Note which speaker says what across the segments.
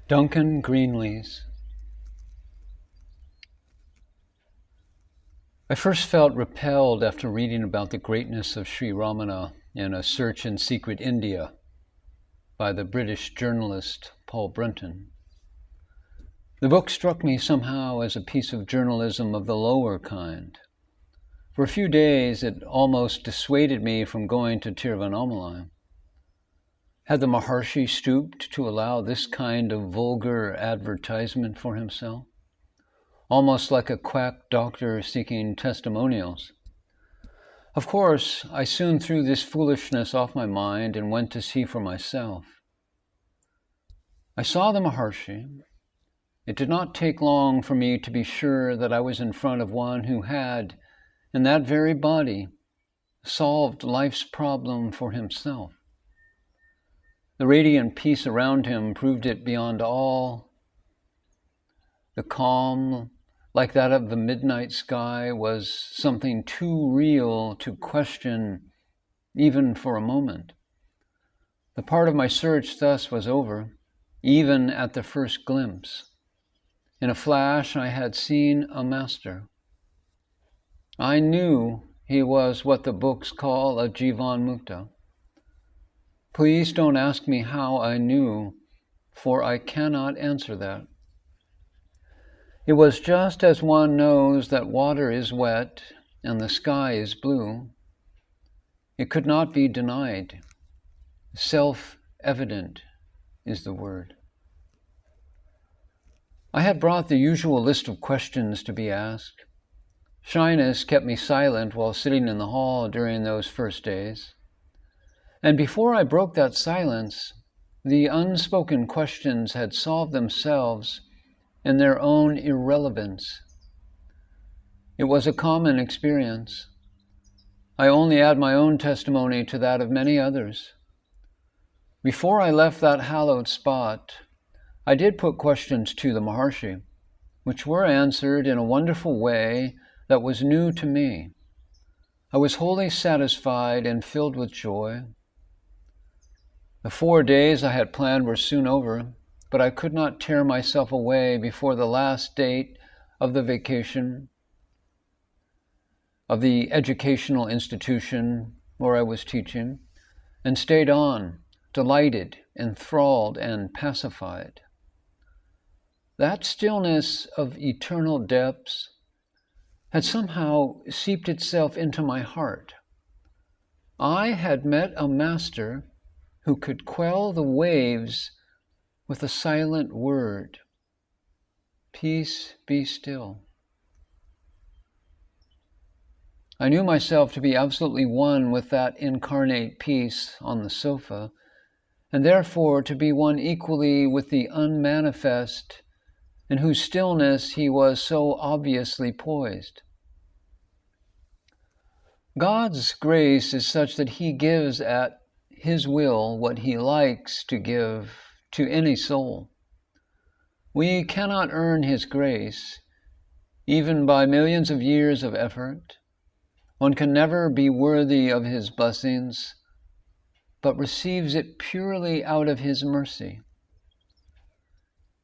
Speaker 1: Duncan Greenlees. I first felt repelled after reading about the greatness of Sri Ramana in A Search in Secret India by the British journalist Paul Brunton. The book struck me somehow as a piece of journalism of the lower kind. For a few days, it almost dissuaded me from going to Tiruvannamalai. Had the MAHARSHI stooped to allow this kind of vulgar advertisement for himself? Almost like a quack doctor seeking testimonials. Of course, I soon threw this foolishness off my mind and went to see for myself. I saw the MAHARSHI. It did not take long for me to be sure that I was in front of one who had, in that very body, solved life's problem for himself. The radiant peace around him proved it beyond all. The calm, like that of the midnight sky, was something too real to question even for a moment. The part of my search thus was over, even at the first glimpse. In a flash, I had seen a master. I knew he was what the books call a Jivan Mukta. Please don't ask me how I knew, for I cannot answer that. It was just as one knows that water is wet and the sky is blue. It could not be denied. Self-evident is the word. I had brought the usual list of questions to be asked. Shyness kept me silent while sitting in the hall during those first days. And before I broke that silence, the unspoken questions had solved themselves in their own irrelevance. It was a common experience. I only add my own testimony to that of many others. Before I left that hallowed spot, I did put questions to the MAHARSHI, which were answered in a wonderful way that was new to me. I was wholly satisfied and filled with joy. The 4 days I had planned were soon over, but I could not tear myself away before the last date of the vacation of the educational institution where I was teaching, and stayed on, delighted, enthralled, and pacified. That stillness of eternal depths had somehow seeped itself into my heart. I had met a master who could quell the waves with a silent word. Peace, be still. I knew myself to be absolutely one with that incarnate peace on the sofa, and therefore to be one equally with the unmanifest in whose stillness he was so obviously poised. God's grace is such that he gives at his will what he likes to give to any soul. We cannot earn his grace, even by millions of years of effort. One can never be worthy of his blessings, but receives it purely out of his mercy.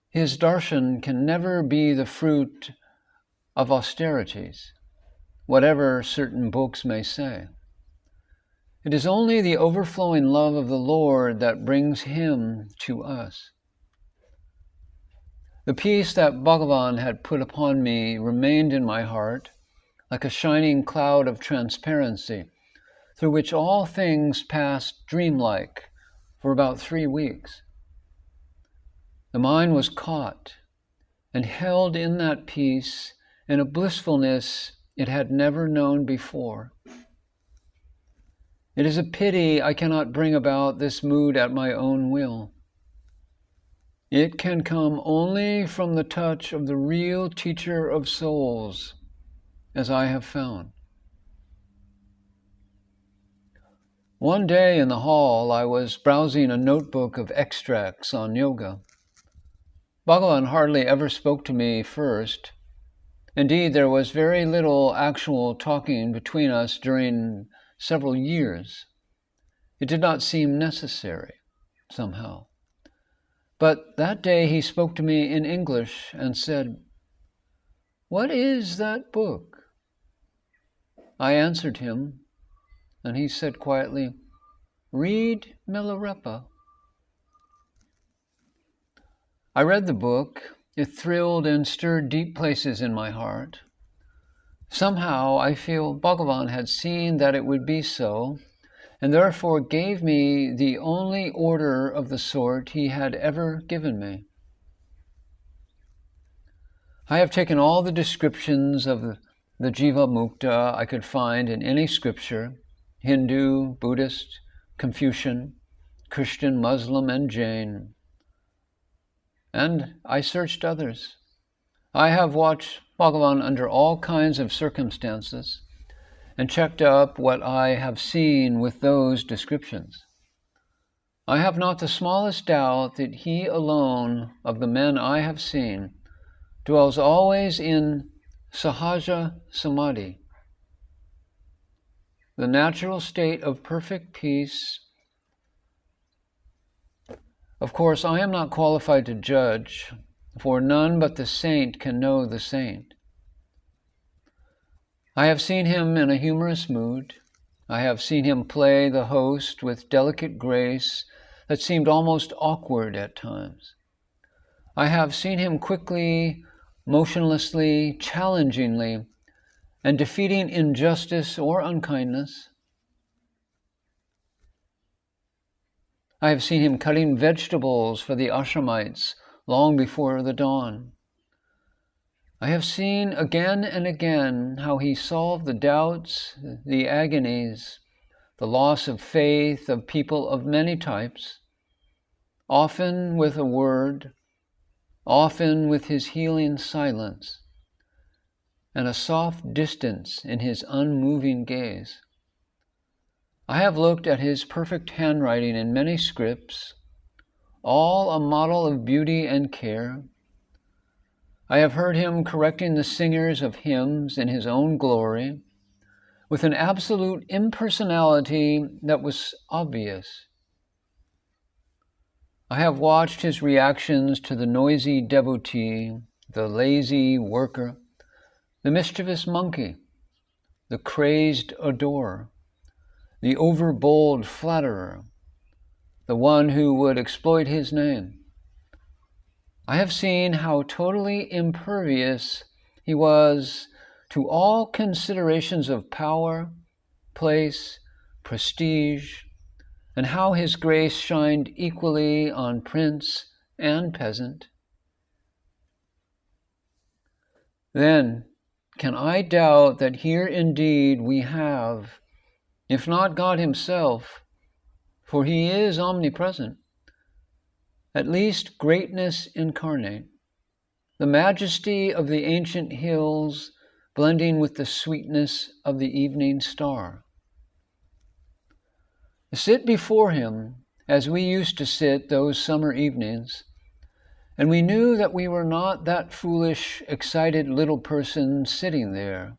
Speaker 1: His darshan can never be the fruit of austerities, whatever certain books may say. It is only the overflowing love of the Lord that brings him to us. The peace that Bhagavan had put upon me remained in my heart like a shining cloud of transparency, through which all things passed dreamlike for about 3 weeks. The mind was caught and held in that peace in a blissfulness it had never known before. It is a pity I cannot bring about this mood at my own will. It can come only from the touch of the real teacher of souls, as I have found. One day in the hall, I was browsing a notebook of extracts on yoga. Bhagavan hardly ever spoke to me first. Indeed, there was very little actual talking between us during several years. It did not seem necessary, somehow. But that day he spoke to me in English and said, "What is that book?" I answered him, and he said quietly, "Read Milarepa." I read the book. It thrilled and stirred deep places in my heart. Somehow I feel Bhagavan had seen that it would be so, and therefore gave me the only order of the sort he had ever given me. I have taken all the descriptions of the Jiva Mukta I could find in any scripture, Hindu, Buddhist, Confucian, Christian, Muslim, and Jain. And I searched others. I have watched Bhagavan under all kinds of circumstances and checked up what I have seen with those descriptions. I have not the smallest doubt that he alone of the men I have seen dwells always in Sahaja Samadhi, the natural state of perfect peace. Of course, I am not qualified to judge, for none but the saint can know the saint. I have seen him in a humorous mood. I have seen him play the host with delicate grace that seemed almost awkward at times. I have seen him quickly, motionlessly, challengingly, and defeating injustice or unkindness. I have seen him cutting vegetables for the ashramites long before the dawn. I have seen again and again how he solved the doubts, the agonies, the loss of faith of people of many types, often with a word, often with his healing silence, and a soft distance in his unmoving gaze. I have looked at his perfect handwriting in many scripts, all a model of beauty and care. I have heard him correcting the singers of hymns in his own glory, with an absolute impersonality that was obvious. I have watched his reactions to the noisy devotee, the lazy worker, the mischievous monkey, the crazed adorer, the overbold flatterer, the one who would exploit his name. I have seen how totally impervious he was to all considerations of power, place, prestige, and how his grace shined equally on prince and peasant. Then, can I doubt that here indeed we have, if not God himself, for he is omnipresent, at least greatness incarnate, the majesty of the ancient hills blending with the sweetness of the evening star? Sit before him as we used to sit those summer evenings, and we knew that we were not that foolish, excited little person sitting there,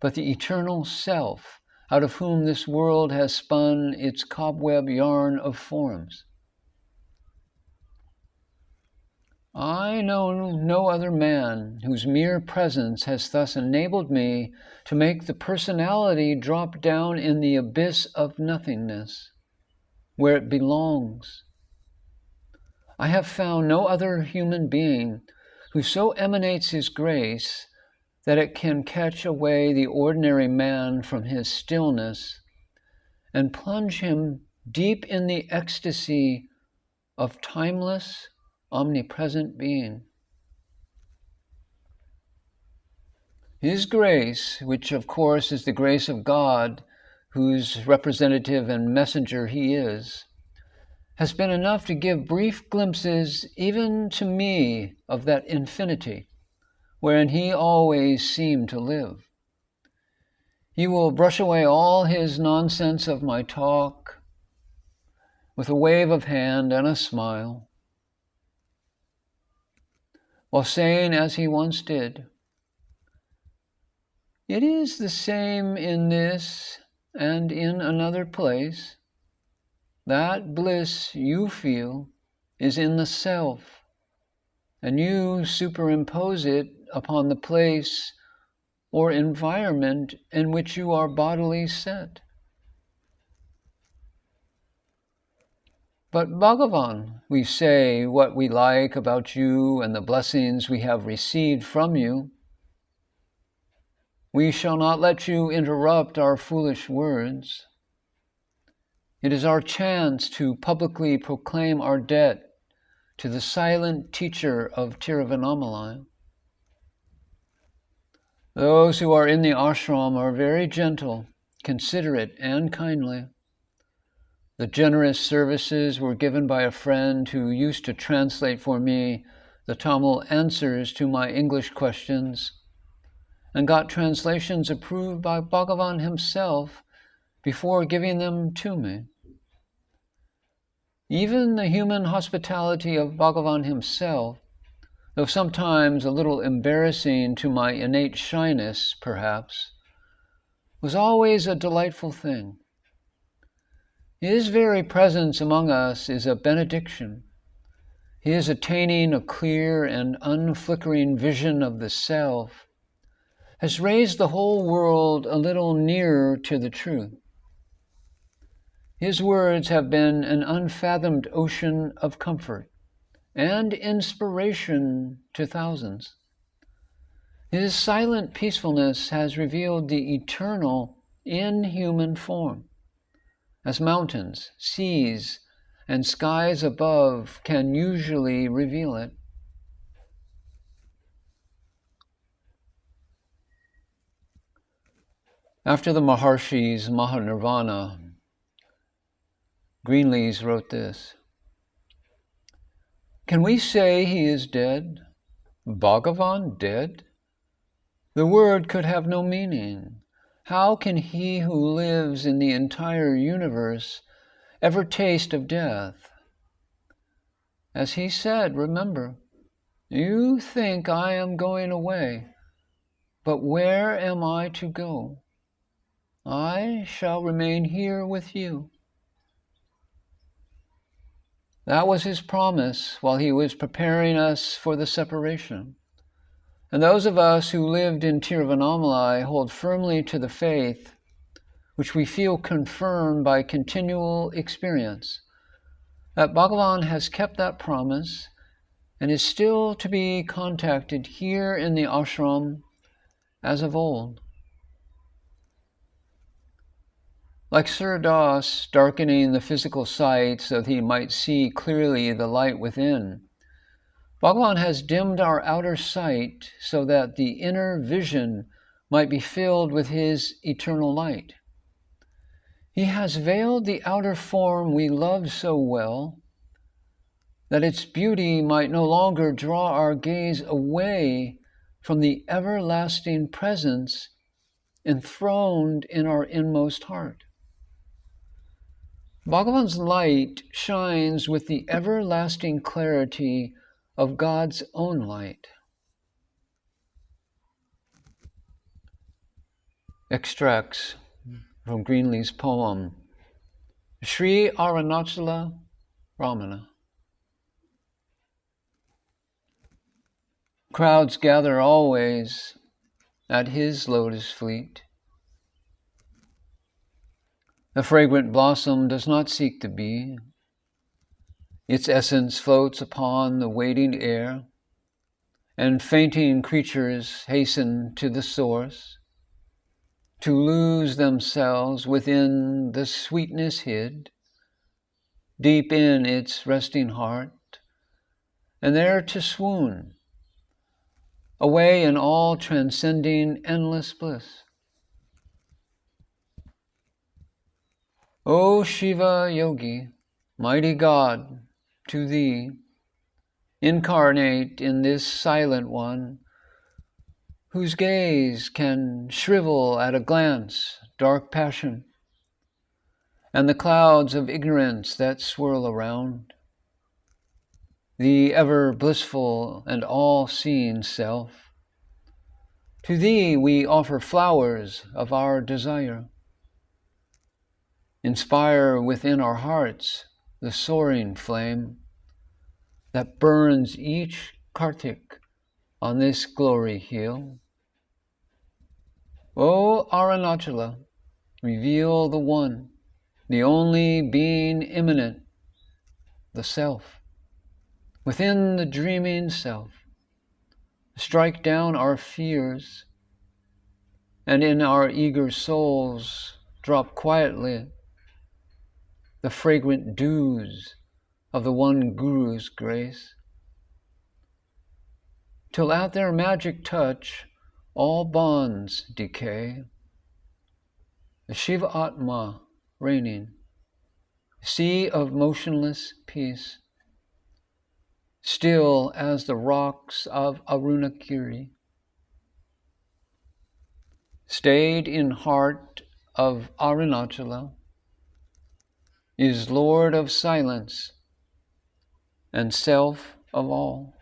Speaker 1: but the eternal self out of whom this world has spun its cobweb yarn of forms. I know no other man whose mere presence has thus enabled me to make the personality drop down in the abyss of nothingness, where it belongs. I have found no other human being who so emanates his grace that it can catch away the ordinary man from his stillness and plunge him deep in the ecstasy of timeless, omnipresent being. His grace, which of course is the grace of God, whose representative and messenger he is, has been enough to give brief glimpses even to me of that infinity wherein he always seemed to live. He will brush away all his nonsense of my talk with a wave of hand and a smile, while saying as he once did, "It is the same in this and in another place. That bliss you feel is in the self, and you superimpose it upon the place or environment in which you are bodily set. But Bhagavan, we say what we like about you and the blessings we have received from you. We shall not let you interrupt our foolish words. It is our chance to publicly proclaim our debt to the silent teacher of Tiruvannamalai. Those who are in the ashram are very gentle, considerate, and kindly. The generous services were given by a friend who used to translate for me the Tamil answers to my English questions, and got translations approved by Bhagavan himself before giving them to me. Even the human hospitality of Bhagavan himself, though sometimes a little embarrassing to my innate shyness, perhaps, was always a delightful thing. His very presence among us is a benediction. His attaining a clear and unflickering vision of the self has raised the whole world a little nearer to the truth. His words have been an unfathomed ocean of comfort and inspiration to thousands. His silent peacefulness has revealed the eternal in human form, as mountains, seas, and skies above can usually reveal it. After the Maharshi's Mahanirvana, Greenlees wrote this: "Can we say he is dead? Bhagavan dead? The word could have no meaning. How can he who lives in the entire universe ever taste of death? As he said, remember, you think I am going away, but where am I to go? I shall remain here with you." That was his promise while he was preparing us for the separation. And those of us who lived in Tiruvannamalai hold firmly to the faith, which we feel confirmed by continual experience, that Bhagavan has kept that promise and is still to be contacted here in the ashram as of old. Like Sir Das darkening the physical sight so that he might see clearly the light within, Bhagavan has dimmed our outer sight so that the inner vision might be filled with his eternal light. He has veiled the outer form we love so well, that its beauty might no longer draw our gaze away from the everlasting presence enthroned in our inmost heart. Bhagavan's light shines with the everlasting clarity of God's own light. Extracts from Greenlees' poem, Sri Arunachala Ramana. Crowds gather always at his lotus feet. The fragrant blossom does not seek the bee. Its essence floats upon the waiting air, and fainting creatures hasten to the source, to lose themselves within the sweetness hid, deep in its resting heart, and there to swoon, away in all transcending endless bliss. O Shiva Yogi, mighty God, to thee, incarnate in this silent one, whose gaze can shrivel at a glance dark passion, and the clouds of ignorance that swirl around, the ever blissful and all-seeing self. To thee we offer flowers of our desire. Inspire within our hearts the soaring flame, that burns each Kartik on this glory hill. O Arunachala, reveal the one, the only being immanent, the self, within the dreaming self. Strike down our fears, and in our eager souls drop quietly the fragrant dews of the one Guru's grace, till at their magic touch all bonds decay. The Shiva Atma reigning, sea of motionless peace, still as the rocks of Arunagiri, stayed in heart of Arunachala, is Lord of silence and self of all.